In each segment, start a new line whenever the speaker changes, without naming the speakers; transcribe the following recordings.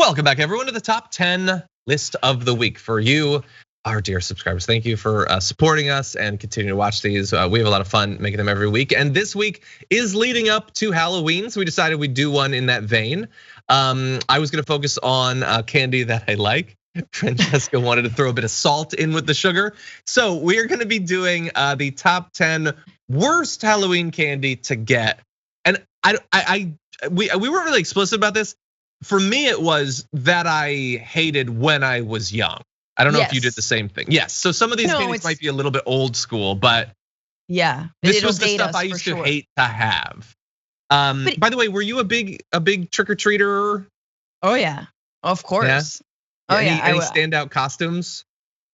Welcome back, everyone, to the top 10 list of the week for you, our dear subscribers. Thank you for supporting us and continuing to watch these. We have a lot of fun making them every week. And this week is leading up to Halloween, so we decided we'd do one in that vein. I was gonna focus on candy that I like. Francesca wanted to throw a bit of salt in with the sugar. So we're gonna be doing the top 10 worst Halloween candy to get. And we weren't really explicit about this. For me, it was that I hated when I was young. I don't know if you did the same thing. Yes, so some of these candies might be a little bit old school, but
yeah,
this was the stuff I used to hate to have. By the way, were you a big trick or treater?
Oh yeah, of course.
Yeah. Any standout costumes?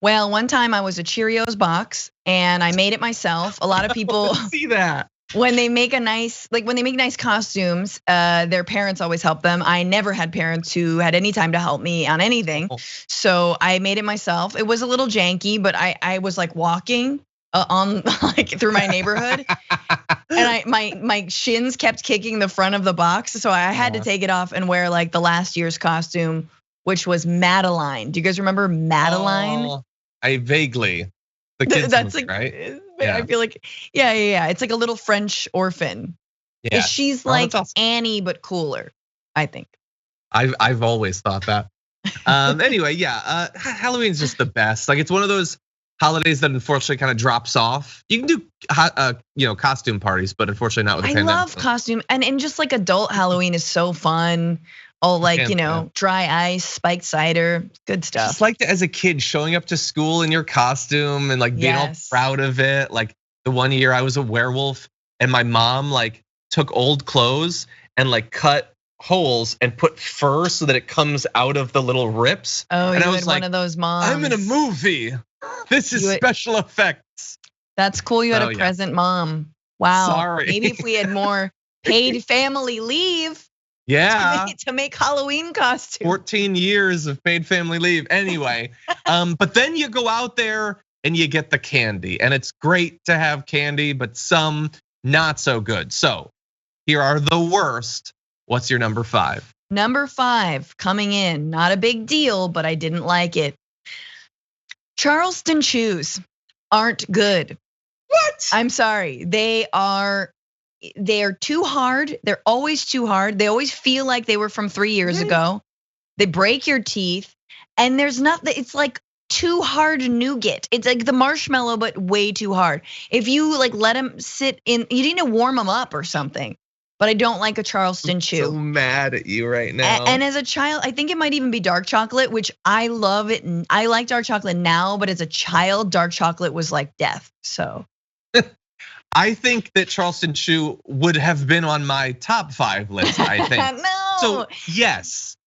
Well, one time I was a Cheerios box and I made it myself. A lot of people
see that.
When they make nice costumes, their parents always help them. I never had parents who had any time to help me on anything. So I made it myself. It was a little janky, but I was like walking on through my neighborhood. And my shins kept kicking the front of the box. So I had to take it off and wear like the last year's costume, which was Madeline. Do you guys remember Madeline?
Oh, I vaguely. The kids
That's
movie, right?
Yeah. I feel like, yeah. It's like a little French orphan. Yeah. She's like awesome. Annie, but cooler, I think.
I've always thought that. Anyway, yeah, Halloween's just the best. Like it's one of those holidays that unfortunately kind of drops off. You can do costume parties, but unfortunately not with the pandemic.
I love costume, and just like adult Halloween is so fun. Oh, like, dry ice, spiked cider, good stuff.
Just like as a kid showing up to school in your costume and like being all proud of it. Like the one year I was a werewolf and my mom like took old clothes and like cut holes and put fur so that it comes out of the little rips.
Oh,
and
I was like, one of those moms.
I'm in a movie. This is special effects.
That's cool. You had a present mom. Wow.
Sorry.
Maybe if we had more paid family leave.
Yeah,
to make Halloween costumes.
14 years of paid family leave. Anyway, but then you go out there and you get the candy, and it's great to have candy, but some not so good. So here are the worst. What's your number 5?
Number 5 coming in, not a big deal, but I didn't like it. Charleston chews aren't good.
What?
I'm sorry, they're too hard. They're always too hard. They always feel like they were from 3 years ago. They break your teeth, and there's nothing. It's like too hard nougat. It's like the marshmallow, but way too hard. If you like let them sit in, you need to warm them up or something. But I don't like a Charleston chew.
I'm so mad at you right now.
And as a child, I think it might even be dark chocolate, which I love it. I like dark chocolate now, but as a child, dark chocolate was like death. So.
I think that Charleston Chew would have been on my top 5 list, I think.
No.
So yes,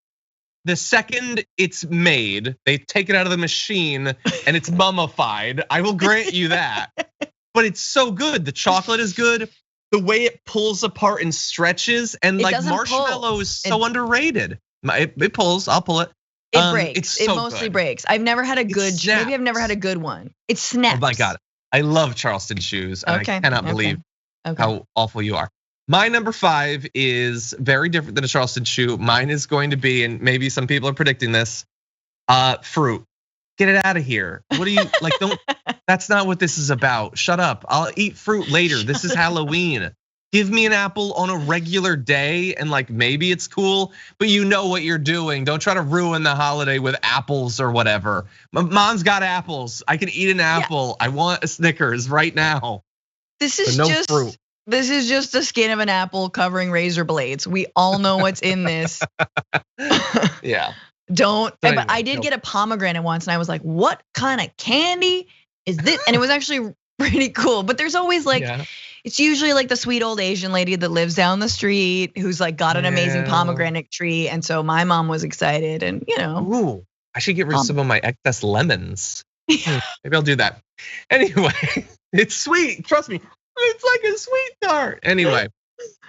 the second it's made, they take it out of the machine and it's mummified. I will grant you that. But it's so good. The chocolate is good. The way it pulls apart and stretches, and like marshmallow is so underrated. It pulls, I'll pull it.
It breaks, it mostly breaks. I've never had a good, maybe I've never had a good one. It snaps.
Oh my God. I love Charleston chews, and I cannot believe how awful you are. My number 5 is very different than a Charleston chew. Mine is going to be, and maybe some people are predicting this, fruit. Get it out of here. What do you like? Don't. That's not what this is about. Shut up. I'll eat fruit later. This is Halloween. Give me an apple on a regular day, and like maybe it's cool, but you know what you're doing. Don't try to ruin the holiday with apples or whatever. Mom's got apples. I can eat an apple. I want a Snickers right now.
This is fruit. This is just the skin of an apple covering razor blades. We all know what's in this.
Yeah.
Don't. But I did get a pomegranate once, and I was like, "What kind of candy is this?" And it was actually pretty cool. But there's always like. Yeah. It's usually like the sweet old Asian lady that lives down the street who's like got an amazing pomegranate tree. And so my mom was excited, and
Ooh, I should get rid of some of my excess lemons. Maybe I'll do that. Anyway, it's sweet. Trust me, it's like a sweet tart. Anyway,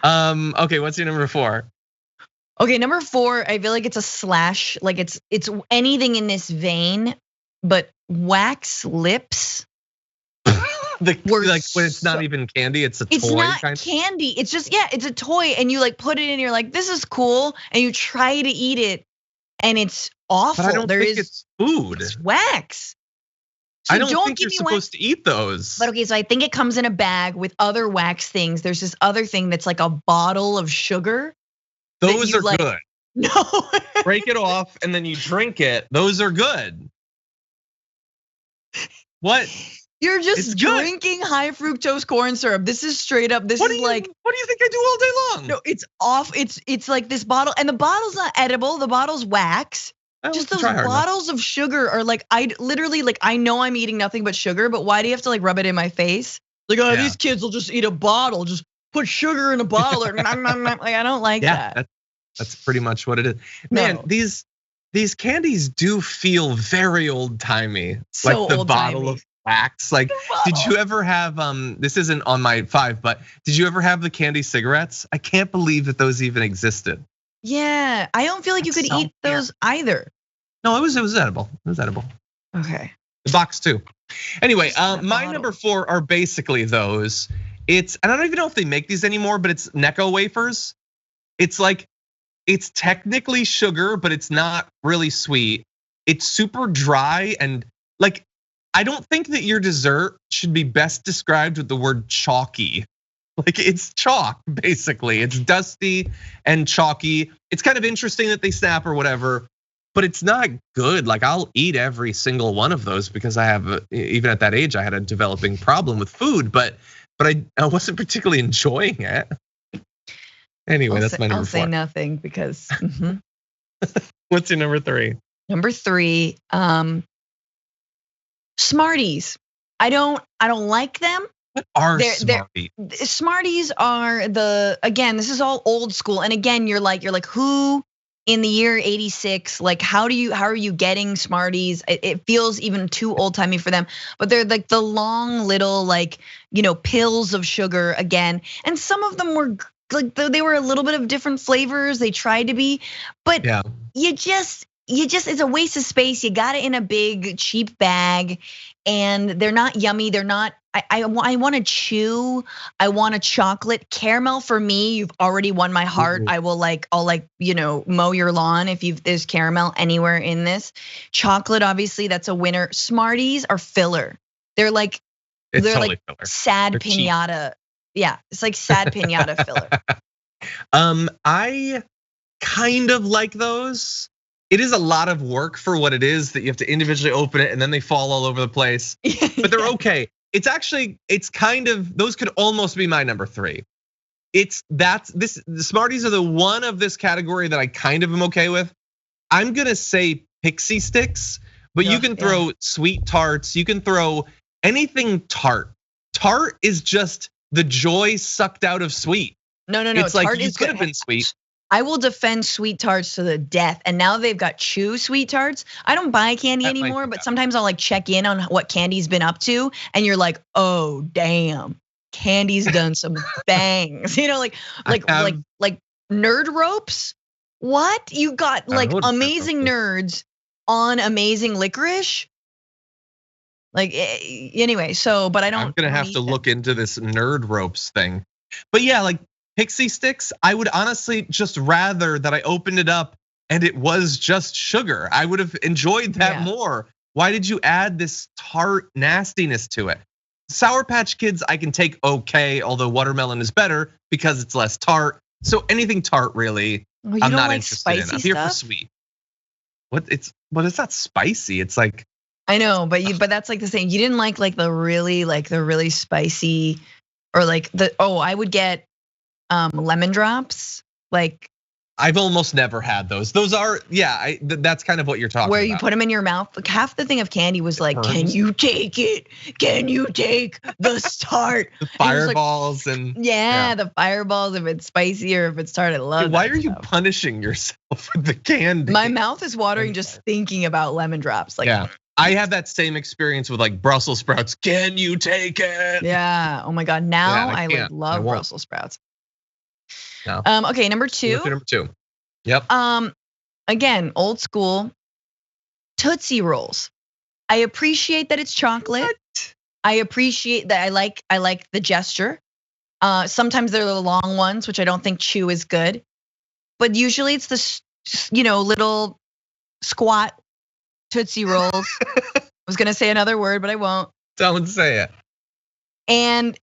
okay, what's your number 4?
Okay, number 4, I feel like it's a slash, like it's anything in this vein, but wax lips.
Like when it's not even candy, it's a toy.
It's not candy. It's just it's a toy, and you like put it in. You're like, this is cool, and you try to eat it, and it's awful.
But I don't think it's food.
It's wax. So
I don't think you're supposed to eat those.
But okay, so I think it comes in a bag with other wax things. There's this other thing that's like a bottle of sugar.
Those are good.
No.
Break it off and then you drink it. Those are good. What?
You're just drinking high fructose corn syrup. This is straight up. What do you think
I do all day long?
No, it's off. It's like this bottle, and the bottle's not edible. The bottle's wax. Just those bottles of sugar are like, I literally like, I know I'm eating nothing but sugar, but why do you have to like rub it in my face? Like, these kids will just eat a bottle, just put sugar in a bottle. Or like, I don't like that.
That's pretty much what it is. Man, these candies do feel very old timey.
So
like the bottle of wax. Like, did you ever have, this isn't on my 5, but did you ever have the candy cigarettes? I can't believe that those even existed.
Yeah, I don't feel like you could eat those either.
No, it was edible. It was edible.
Okay.
The box too. Anyway, my number 4 are basically those. And I don't even know if they make these anymore, but it's Necco wafers. It's like, it's technically sugar, but it's not really sweet. It's super dry and like, I don't think that your dessert should be best described with the word chalky. Like it's chalk, basically. It's dusty and chalky. It's kind of interesting that they snap or whatever, but it's not good. Like I'll eat every single one of those because I have, even at that age, I had a developing problem with food, but I wasn't particularly enjoying it. Anyway, that's my number 4.
I'll say nothing because.
What's your number 3?
Number 3, Smarties. I don't like them.
What are Smarties?
Smarties are again, this is all old school. And again, you're like, who in the year 86, like how are you getting Smarties? It feels even too old timey for them, but they're like the long little like, pills of sugar again. And some of them were like, they were a little bit of different flavors. They tried to be, but you just, it's a waste of space. You got it in a big cheap bag and they're not yummy. They're not, I want to chew. I want a chocolate caramel for me. You've already won my heart. I'll mow your lawn if there's caramel anywhere in this. Chocolate, obviously that's a winner. Smarties are filler. They're like,
filler.
Sad
they're
piñata. Cheap. Yeah, it's like sad piñata filler.
I kind of like those. It is a lot of work for what it is that you have to individually open it and then they fall all over the place. But they're okay. It's kind of, those could almost be my number 3. The Smarties are the one of this category that I kind of am okay with. I'm gonna say Pixie Sticks, but you can throw sweet tarts, you can throw anything tart. Tart is just the joy sucked out of sweet.
No.
It's like you could have been sweet.
I will defend sweet tarts to the death. And now they've got chew sweet tarts. I don't buy candy anymore, but sometimes I'll like check in on what Candy's been up to. And you're like, oh damn, Candy's done some bangs. Like nerd ropes. What? You got like amazing nerds on amazing licorice? Like anyway, but I don't.
I'm gonna have to look into this nerd ropes thing. But yeah, like Pixie Sticks, I would honestly just rather that I opened it up and it was just sugar. I would have enjoyed that more. Why did you add this tart nastiness to it? Sour Patch Kids, I can take okay, although watermelon is better because it's less tart. So anything tart, really, I'm not interested in. I'm here for sweet. It's not spicy. It's like
I know, but that's like the same. You didn't like the really spicy, or like I would get lemon drops. Like
I've almost never had those. Those are that's kind of what you're talking about.
Where you put them in your mouth. Like half the thing of candy was like, can you take it? Can you take the tart?
The fireballs and
the fireballs. If it's spicy or if it's tart, I love.
Why are you punishing yourself with the candy?
My mouth is watering just thinking about lemon drops. Like
I have that same experience with like Brussels sprouts. Can you take it?
Yeah. Oh my God. Now I love Brussels sprouts.
No.
Okay, number 2.
Number 2. Yep.
Again, old school Tootsie Rolls. I appreciate that it's chocolate. What? I appreciate that. I like the gesture. Sometimes they're the long ones, which I don't think chew is good. But usually it's the little squat Tootsie Rolls. I was gonna say another word, but I won't.
Don't say it.
And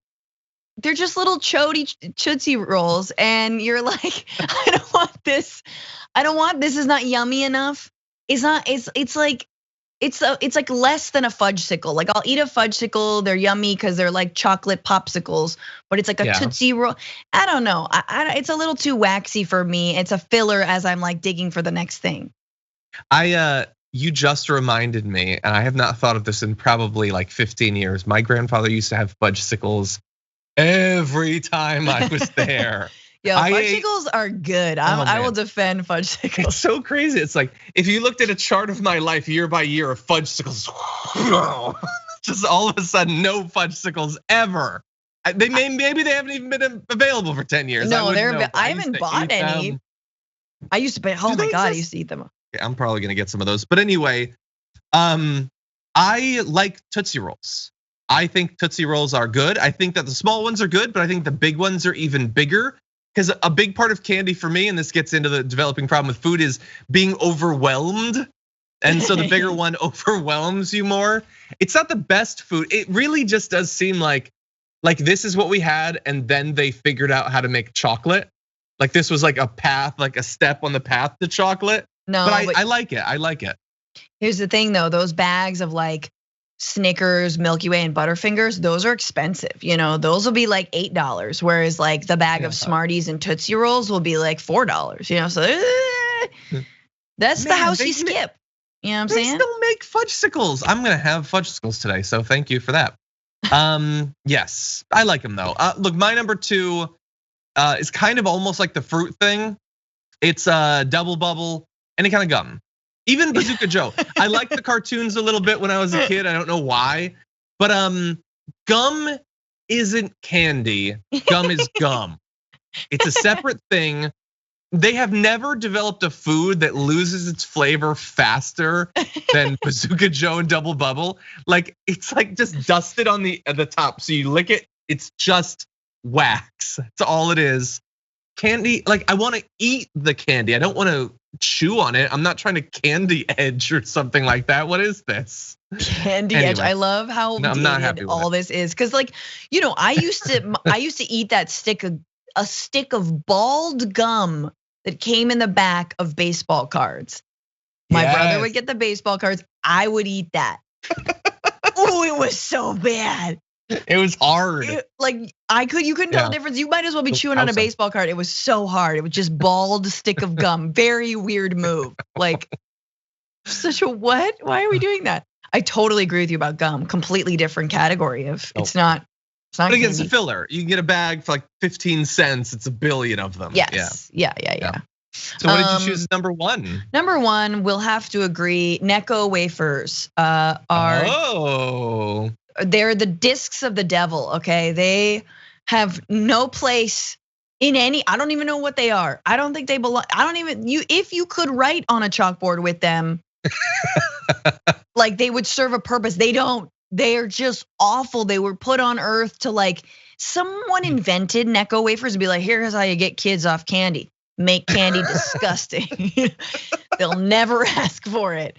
they're just little chody Tootsie Rolls, and you're like, I don't want this. I don't want this. Is not yummy enough. It's not. It's like less than a fudgesicle. Like I'll eat a fudgesicle. They're yummy because they're like chocolate popsicles, but it's like a Tootsie Roll. I don't know. It's a little too waxy for me. It's a filler as I'm like digging for the next thing.
You just reminded me, and I have not thought of this in probably like 15 years. My grandfather used to have fudgesicles every time I was there.
Yo, fudgesicles are good. I will defend fudgesicles.
It's so crazy. It's like if you looked at a chart of my life year by year of fudgesicles, just all of a sudden no fudgesicles ever. Maybe they haven't even been available for 10 years.
No, I haven't bought any. I used to, but oh my God, I used to eat them.
I'm probably gonna get some of those. But anyway, I like Tootsie Rolls. I think Tootsie Rolls are good. I think that the small ones are good, but I think the big ones are even bigger. Because a big part of candy for me, and this gets into the developing problem with food, is being overwhelmed. And so the bigger one overwhelms you more. It's not the best food. It really just does seem like this is what we had, and then they figured out how to make chocolate. Like this was like a path, like a step on the path to chocolate. No, but I like it. I like it.
Here's the thing though, those bags of like Snickers, Milky Way, and Butterfingers, those are expensive. Those will be like $8, whereas like the bag of Smarties and Tootsie Rolls will be like $4. So that's the house you skip. You know what I'm saying?
They still make fudgesicles. I'm gonna have fudgesicles today, so thank you for that. Yes, I like them though. Look, my number 2 is kind of almost like the fruit thing. It's Double Bubble. Any kind of gum, even Bazooka Joe. I liked the cartoons a little bit when I was a kid. I don't know why, but gum isn't candy. Gum is gum. It's a separate thing. They have never developed a food that loses its flavor faster than Bazooka Joe and Double Bubble. Like it's like just dusted on the top, so you lick it. It's just wax. That's all it is. Candy, like I want to eat the candy. I don't want to chew on it. I'm not trying to candy edge or something like that. What is this?
Candy edge. I love how dated all this is, because like I used to eat that a stick of balled gum that came in the back of baseball cards. My brother would get the baseball cards. I would eat that. Oh, it was so bad.
It was hard.
You couldn't tell the difference. You might as well be chewing on a baseball card. It was so hard. It was just balled stick of gum. Very weird move. Like such a what? Why are we doing that? I totally agree with you about gum. Completely different category of it's not.
But again, it's a filler. You can get a bag for like 15 cents. It's a billion of them.
Yes. Yeah.
So what did you choose as number 1?
Number 1, we'll have to agree. Necco wafers are.
Oh.
They're the discs of the devil, okay? They have no place in any, I don't even know what they are. I don't think they belong. If you could write on a chalkboard with them, like they would serve a purpose. They don't. They are just awful. They were put on earth to like, someone invented Necco wafers and be like, here's how you get kids off candy. Make candy disgusting. They'll never ask for it.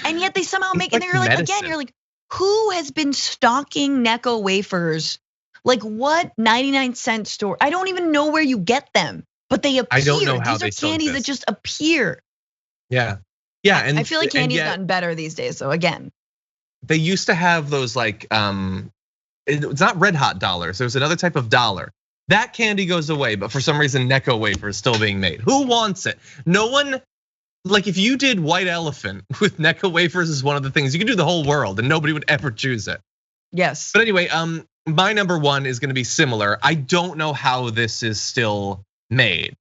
And yet they somehow make it. And you're like, again, you're like, who has been stocking Necco wafers? Like what 99-cent store? I don't even know where you get them, but they appear.
I don't know how
These are candies that just appear.
Yeah.
And I feel like candy's gotten better these days. So again,
they used to have those like, it's not red hot dollars. There's another type of dollar. That candy goes away, but for some reason Necco wafer is still being made. Who wants it? No one. Like if you did white elephant with Necco wafers is one of the things you could do the whole world and nobody would ever choose it.
Yes.
But anyway, my number 1 is gonna be similar. I don't know how this is still made.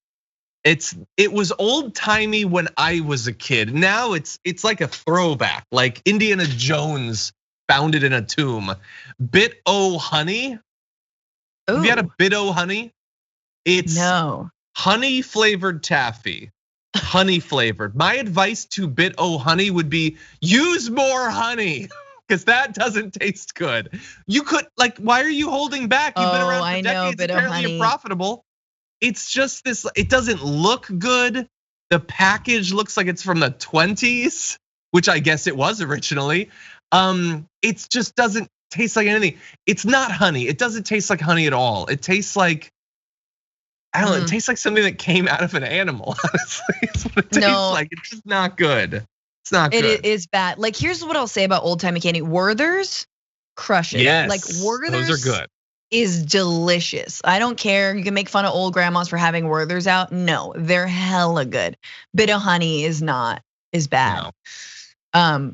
It was old timey when I was a kid. Now it's like a throwback, like Indiana Jones found it in a tomb. Bit-O honey. Ooh. Have you had a Bit-O honey? It's honey flavored taffy. Honey flavored. My advice to Bit-O honey would be use more honey, because that doesn't taste good. You could like, why are you holding back? You've been around for decades. Apparently you're profitable. It's just this. It doesn't look good. The package looks like it's from the 20s, which I guess it was originally. It just doesn't taste like anything. It's not honey. It doesn't taste like honey at all. It tastes like, I don't know, it tastes like something that came out of an animal, honestly. It's what it tastes like. It's just not good. It's not good.
It is bad. Like, here's what I'll say about old timey candy. Werther's, crush it.
Yes,
like Werther's
those are good.
Is delicious. I don't care. You can make fun of old grandmas for having Werther's out. No, they're hella good. Bit of honey is bad. No. I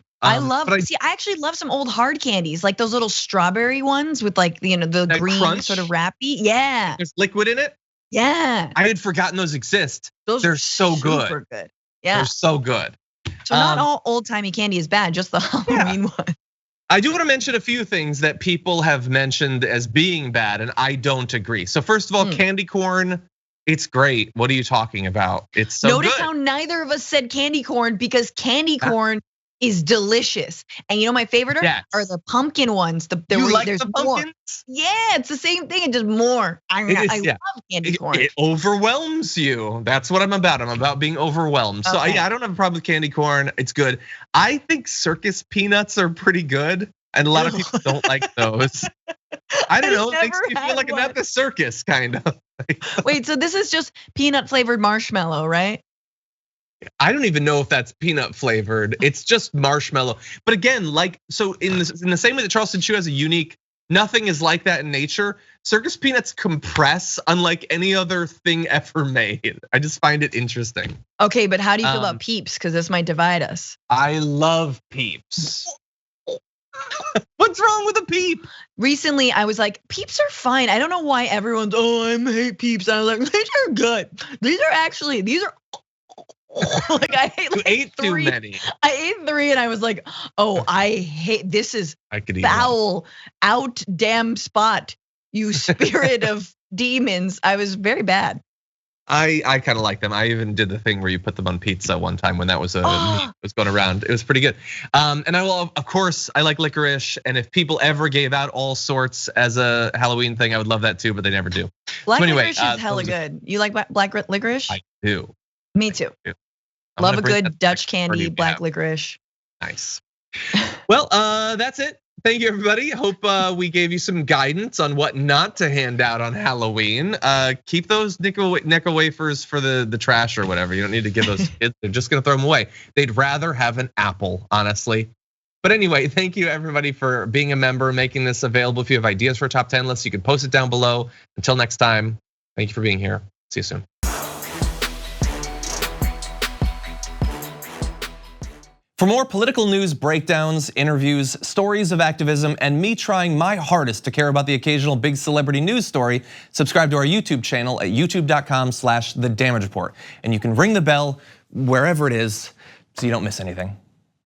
actually love some old hard candies, like those little strawberry ones with like, the
that
green
crunch?
sort of wrappy. Yeah.
There's liquid in it?
Yeah.
I had forgotten those exist.
Those
They're
are
so good.
Super good. Yeah.
They're so good.
So not all old timey candy is bad, just the Halloween one.
I do want to mention a few things that people have mentioned as being bad, and I don't agree. So first of all, candy corn, it's great. What are you talking about? It's so
Notice
good.
how neither of us said candy corn, because candy corn is delicious. And you know my favorite are the pumpkin ones.
You like
there's
the
more.
pumpkins?
Yeah, it's the same thing and just more. I love candy corn.
It overwhelms you. That's what I'm about. I'm about being overwhelmed. So yeah, I don't have a problem with candy corn. It's good. I think circus peanuts are pretty good, and a lot of people don't like those. I don't know. It makes me feel like I'm at the circus, kind of.
Wait, so this is just peanut flavored marshmallow, right?
I don't even know if that's peanut flavored. It's just marshmallow. But again, like, so in the same way that Charleston Chew has a unique, nothing is like that in nature, circus peanuts compress unlike any other thing ever made. I just find it interesting.
Okay, but how do you feel about Peeps? Because this might divide us.
I love Peeps. What's wrong with a Peep?
Recently, I was like, Peeps are fine. I don't know why everyone's, I hate Peeps. I was like, these are good. These are like, I hate like
ate
3.
Too many.
I ate 3 and I was like, I hate, this is foul, out damn spot, you spirit of demons. I was very bad.
I kind of like them. I even did the thing where you put them on pizza one time when that was was going around. It was pretty good. And I will, of course, I like licorice. And if people ever gave out all sorts as a Halloween thing, I would love that too, but they never do.
Black licorice is hella good. You like black licorice?
I do.
Me too. Love a good Dutch candy, black licorice.
Nice. Well, that's it. Thank you, everybody. Hope we gave you some guidance on what not to hand out on Halloween. Keep those nickel wafers for the trash or whatever. You don't need to give those kids. They're just gonna throw them away. They'd rather have an apple, honestly. But anyway, thank you everybody for being a member, making this available. If you have ideas for a top 10 list, you can post it down below. Until next time, thank you for being here. See you soon. For more political news breakdowns, interviews, stories of activism, and me trying my hardest to care about the occasional big celebrity news story, subscribe to our YouTube channel at youtube.com/thedamagereport. And you can ring the bell wherever it is so you don't miss anything.